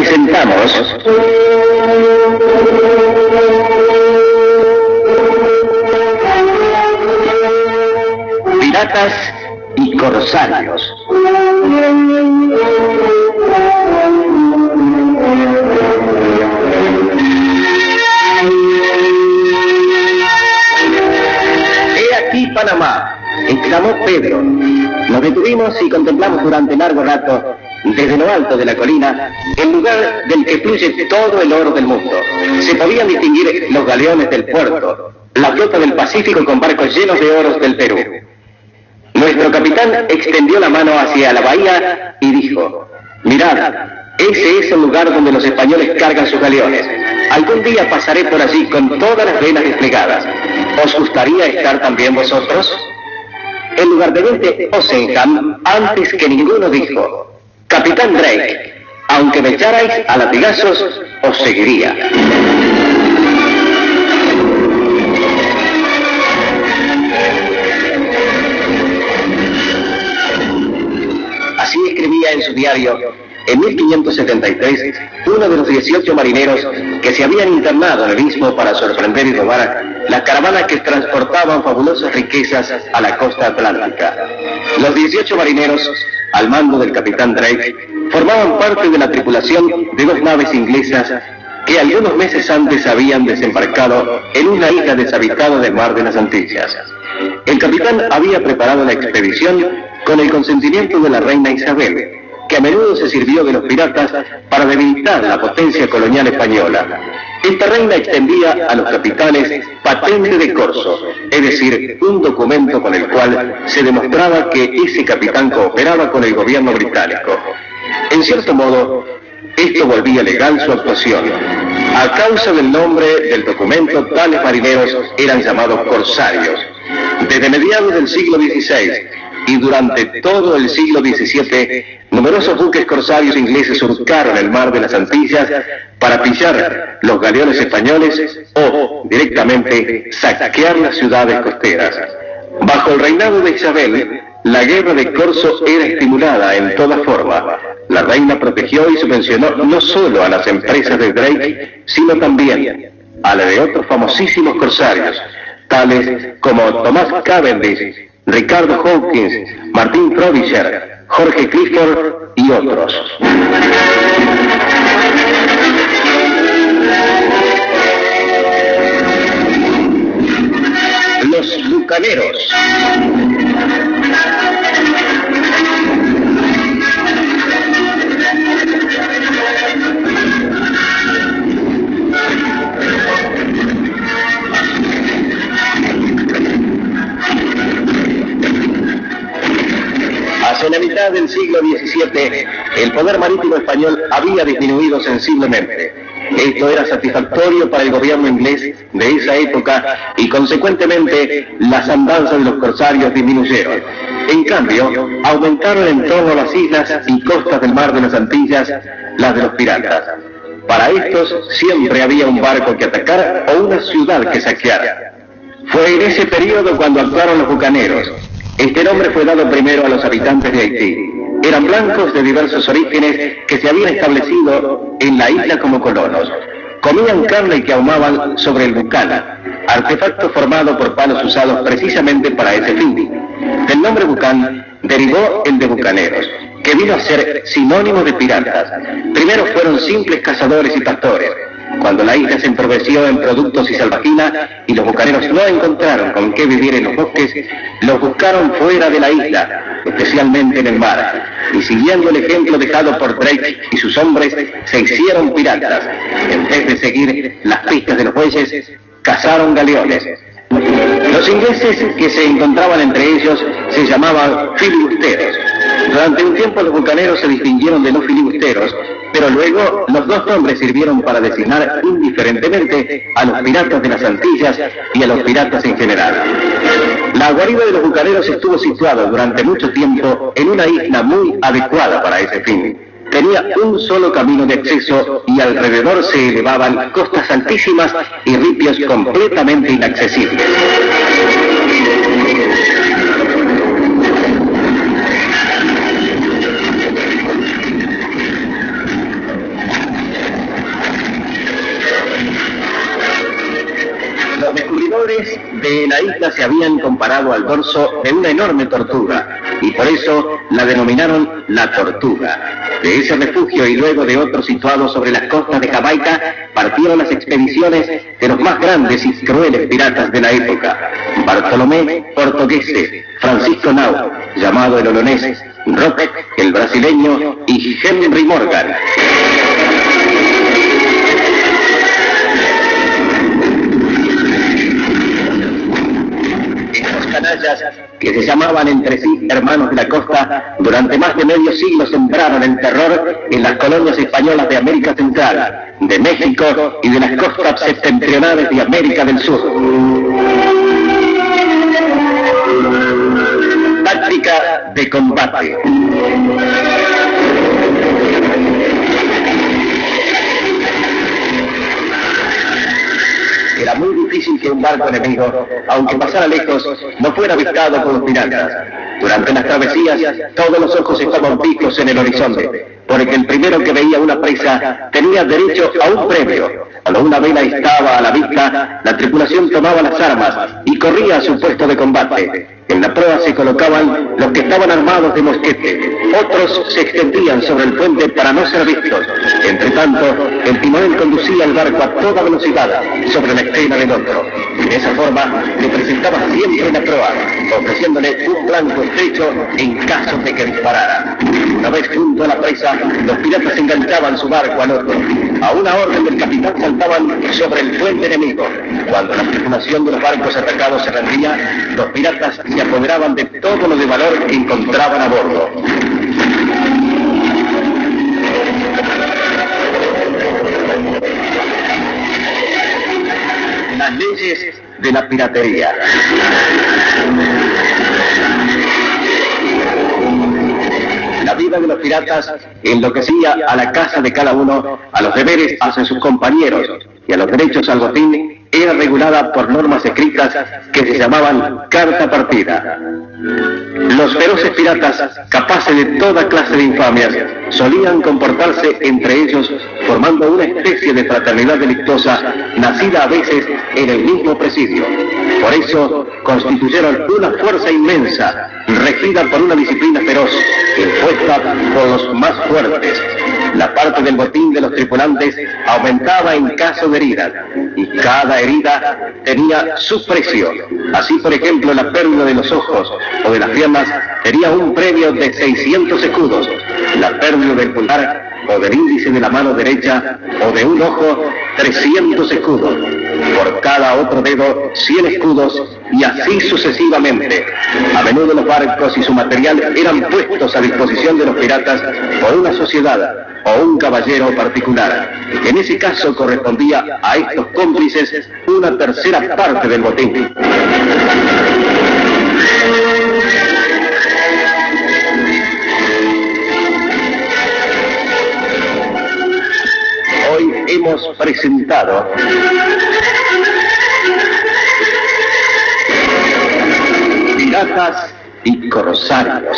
Presentamos Piratas y Corsarios. He aquí Panamá, exclamó Pedro. Nos detuvimos y contemplamos durante largo rato, desde lo alto de la colina, el lugar del que fluye todo el oro del mundo. Se podían distinguir los galeones del puerto, la flota del Pacífico con barcos llenos de oros del Perú. Nuestro capitán extendió la mano hacia la bahía y dijo: mirad, ese es el lugar donde los españoles cargan sus galeones. Algún día pasaré por allí con todas las velas desplegadas. ¿Os gustaría estar también vosotros? El lugarteniente Osenham, antes que ninguno, dijo: Capitán Drake, aunque me echarais a latigazos, os seguiría. Así escribía en su diario, en 1573, uno de los 18 marineros que se habían internado en el istmo para sorprender y robar las caravanas que transportaban fabulosas riquezas a la costa atlántica. Los 18 marineros, al mando del capitán Drake, formaban parte de la tripulación de 2 naves inglesas que algunos meses antes habían desembarcado en una isla deshabitada del Mar de las Antillas. El capitán había preparado la expedición con el consentimiento de la reina Isabel, que a menudo se sirvió de los piratas para debilitar la potencia colonial española. Esta reina extendía a los capitanes patente de corso, es decir, un documento con el cual se demostraba que ese capitán cooperaba con el gobierno británico. En cierto modo, esto volvía legal su actuación. A causa del nombre del documento, tales marineros eran llamados corsarios. Desde mediados del siglo XVI y durante todo el siglo XVII, numerosos buques corsarios ingleses surcaron el Mar de las Antillas para pillar los galeones españoles o, directamente, saquear las ciudades costeras. Bajo el reinado de Isabel, la guerra de corso era estimulada en toda forma. La reina protegió y subvencionó no solo a las empresas de Drake, sino también a la de otros famosísimos corsarios, tales como Thomas Cavendish, Ricardo Hawkins, Martín Frobisher, Jorge Clifford y otros. Los bucaneros. Hacia la mitad del siglo XVII, el poder marítimo español había disminuido sensiblemente. Esto era satisfactorio para el gobierno inglés de esa época y, consecuentemente, las andanzas de los corsarios disminuyeron. En cambio, aumentaron en torno a las islas y costas del Mar de las Antillas las de los piratas. Para estos siempre había un barco que atacar o una ciudad que saquear. Fue en ese periodo cuando actuaron los bucaneros. Este nombre fue dado primero a los habitantes de Haití. Eran blancos de diversos orígenes que se habían establecido en la isla como colonos. Comían carne que ahumaban sobre el bucana, artefacto formado por palos usados precisamente para ese fin. Del nombre bucan derivó el de bucaneros, que vino a ser sinónimo de piratas. Primero fueron simples cazadores y pastores. Cuando la isla se empobreciera en productos y salvajina y los bucaneros no encontraron con qué vivir en los bosques, los buscaron fuera de la isla, especialmente en el mar, y siguiendo el ejemplo dejado por Drake y sus hombres, se hicieron piratas. En vez de seguir las pistas de los bueyes, cazaron galeones. Los ingleses que se encontraban entre ellos se llamaban filibusteros. Durante un tiempo los bucaneros se distinguieron de los filibusteros, pero luego los dos nombres sirvieron para designar indiferentemente a los piratas de las Antillas y a los piratas en general. La guarida de los bucaneros estuvo situada durante mucho tiempo en una isla muy adecuada para ese fin. Tenía un solo camino de acceso y alrededor se elevaban costas altísimas y ripios completamente inaccesibles. de la isla se habían comparado al dorso de una enorme tortuga, y por eso la denominaron la Tortuga. De ese refugio y luego de otros situados sobre las costas de Jamaica, partieron las expediciones de los más grandes y crueles piratas de la época: Bartolomé Portoghese, Francisco Nau, llamado el Olonés, Roque, el brasileño, y Henry Morgan. Estos canallas, que se llamaban entre sí hermanos de la costa, durante más de medio siglo sembraron el terror en las colonias españolas de América Central, de México y de las costas septentrionales de América del Sur. Táctica de combate. Era muy difícil que un barco enemigo, aunque pasara lejos, no fuera avistado por los piratas. Durante las travesías, todos los ojos estaban fijos en el horizonte, porque el primero que veía una presa tenía derecho a un premio. Cuando una vela estaba a la vista, la tripulación tomaba las armas y corría a su puesto de combate. En la proa se colocaban los que estaban armados de mosquete. Otros se extendían sobre el puente para no ser vistos. Entre tanto, el timonel conducía el barco a toda velocidad sobre la esquena del otro. De esa forma, le presentaba siempre la proa, ofreciéndole un blanco estrecho en caso de que disparara. Una vez junto a la presa, los piratas enganchaban su barco al otro. A una orden del capitán saltaban sobre el puente enemigo. Cuando la tripulación de los barcos atacados se rendía, los piratas se apoderaban de todo lo de valor que encontraban a bordo. Las leyes de la piratería. La vida de los piratas enloquecía a la casa de cada uno, a los deberes hacia sus compañeros y a los derechos al botín. Era regulada por normas escritas que se llamaban carta partida. Los feroces piratas, capaces de toda clase de infamias, solían comportarse entre ellos formando una especie de fraternidad delictuosa, nacida a veces en el mismo presidio. Por eso constituyeron una fuerza inmensa, regida por una disciplina feroz, impuesta por los más fuertes. La parte del botín de los tripulantes aumentaba en caso de heridas, y cada herida tenía su precio. Así, por ejemplo, la pérdida de los ojos o de las piernas tenía un premio de 600 escudos, la pérdida del pulgar o del índice de la mano derecha o de un ojo, 300 escudos. Por cada otro dedo, 100 escudos, y así sucesivamente. A menudo los barcos y su material eran puestos a disposición de los piratas por una sociedad o un caballero particular. En ese caso correspondía a estos cómplices una tercera parte del botín. Hoy hemos presentado Piratas y Corsarios.